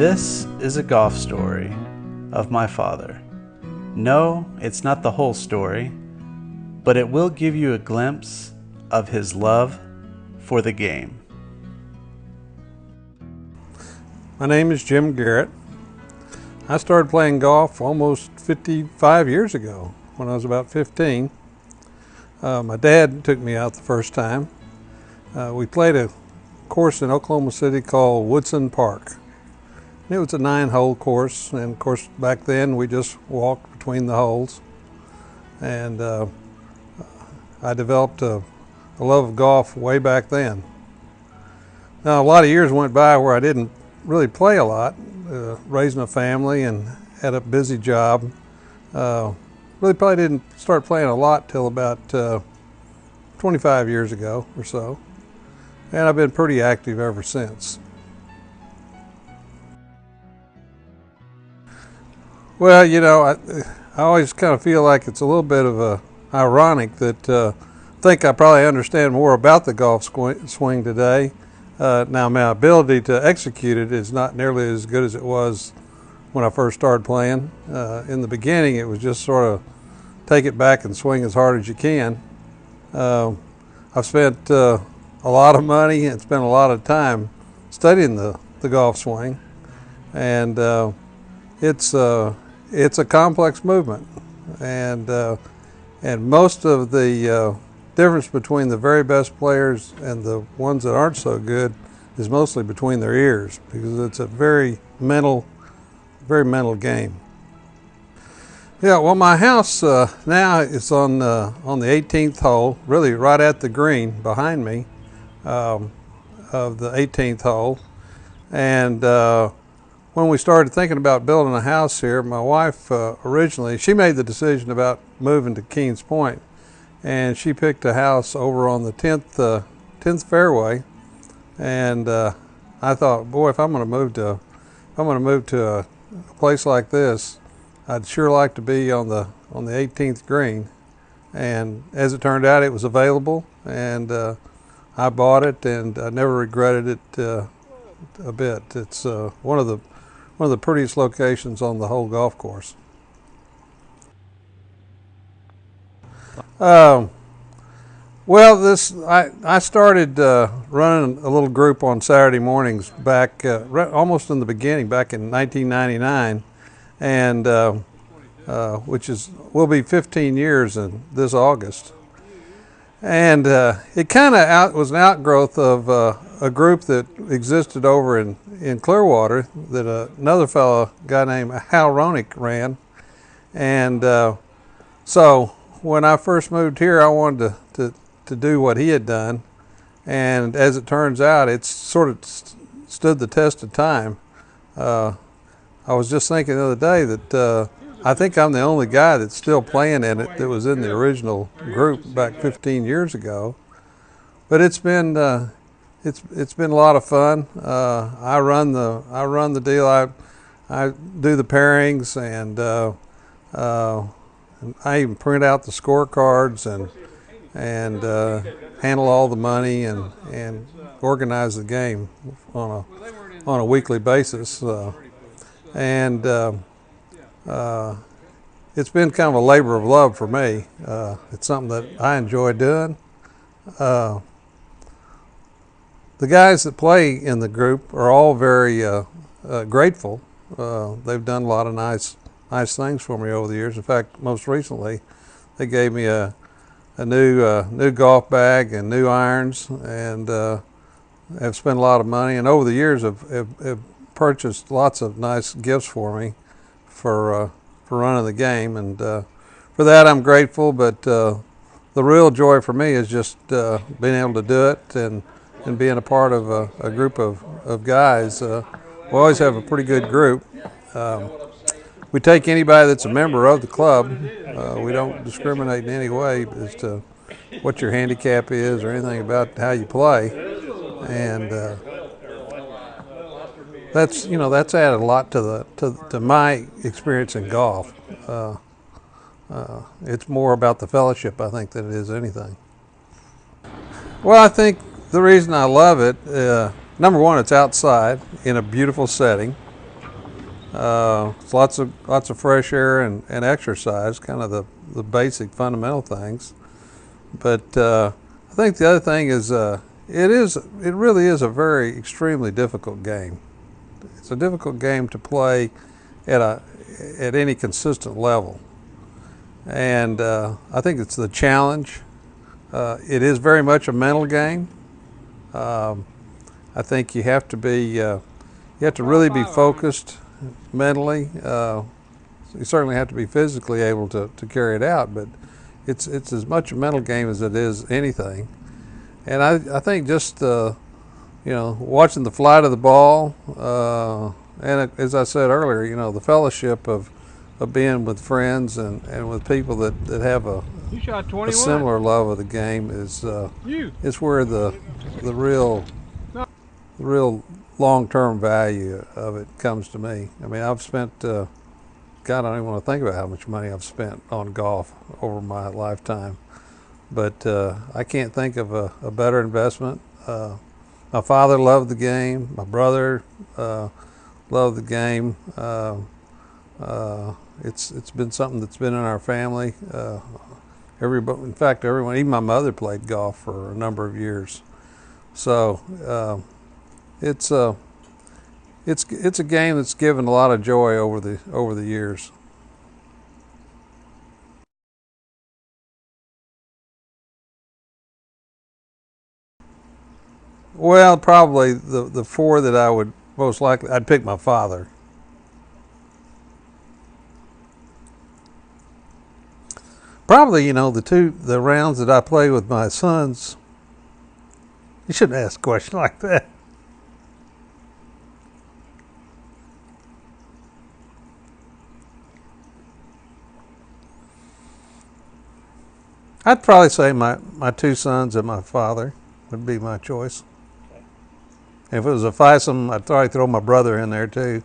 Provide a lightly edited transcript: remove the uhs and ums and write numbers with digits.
This is a golf story of my father. No, it's not the whole story, but it will give you a glimpse of his love for the game. My name is Jim Garrett. I started playing golf almost 55 years ago when I was about 15. My dad took me out the first time. We played a course in Oklahoma City called Woodson Park. It was a 9-hole course, and of course back then we just walked between the holes. And I developed a love of golf way back then. Now a lot of years went by where I didn't really play a lot, raising a family and had a busy job. Really probably didn't start playing a lot till about 25 years ago or so. And I've been pretty active ever since. Well, you know, I always kind of feel like it's a little bit of ironic that I think I probably understand more about the golf swing today. Now my ability to execute it is not nearly as good as it was when I first started playing. In the beginning it was just sort of take it back and swing as hard as you can. I've spent a lot of money and spent a lot of time studying the golf swing, and it's a complex movement, and most of the difference between the very best players and the ones that aren't so good is mostly between their ears, because it's a very mental game. Yeah, well, my house now is on the 18th hole, really right at the green behind me of the 18th hole. And when we started thinking about building a house here, my wife originally, she made the decision about moving to Keens Point, and she picked a house over on the 10th fairway. And I thought, boy, if I'm going to move to a place like this, I'd sure like to be on the 18th green. And as it turned out, it was available, and I bought it, and I never regretted it a bit. It's one of the prettiest locations on the whole golf course. Well, I started running a little group on Saturday mornings back almost in the beginning, back in 1999, and will be 15 years in this August. And it kind of was an outgrowth of a group that existed over in Clearwater that another fellow, guy named Hal Ronick, ran. And so when I first moved here, I wanted to do what he had done. And as it turns out, it's sort of stood the test of time. I was just thinking the other day that I think I'm the only guy that's still playing in it that was in the original group back 15 years ago. But it's been a lot of fun. I run the deal. I do the pairings, and I even print out the scorecards and handle all the money and organize the game on a weekly basis. It's been kind of a labor of love for me. It's something that I enjoy doing. The guys that play in the group are all very grateful. They've done a lot of nice things for me over the years. In fact, most recently, they gave me a new golf bag and new irons, and have spent a lot of money. And over the years, have purchased lots of nice gifts for me for running the game, and for that I'm grateful. But the real joy for me is just being able to do it and being a part of a group of guys. We always have a pretty good group. We take anybody that's a member of the club. We don't discriminate in any way as to what your handicap is or anything about how you play, and that's added a lot to my experience in golf. It's more about the fellowship, I think, than it is anything. Well, I think the reason I love it, number one, it's outside in a beautiful setting. It's lots of fresh air and exercise, kind of the basic fundamental things. But I think the other thing is it really is a very extremely difficult game. It's a difficult game to play at any consistent level, and I think it's the challenge. It is very much a mental game. I think you have to really be focused mentally. You certainly have to be physically able to carry it out, but it's as much a mental game as it is anything. And I think just watching the flight of the ball, and as I said earlier, the fellowship of being with friends and with people that have a similar love of the game is where the real long-term value of it comes to me. I mean, I've spent, God, I don't even want to think about how much money I've spent on golf over my lifetime, but I can't think of a better investment. My father loved the game. My brother loved the game. It's been something that's been in our family. In fact, everyone, even my mother, played golf for a number of years. So it's a game that's given a lot of joy over the years. Well, probably the four that I would most likely, I'd pick my father. Probably, the rounds that I play with my sons. You shouldn't ask a question like that. I'd probably say my two sons and my father would be my choice. If it was a foursome, I'd probably throw my brother in there too.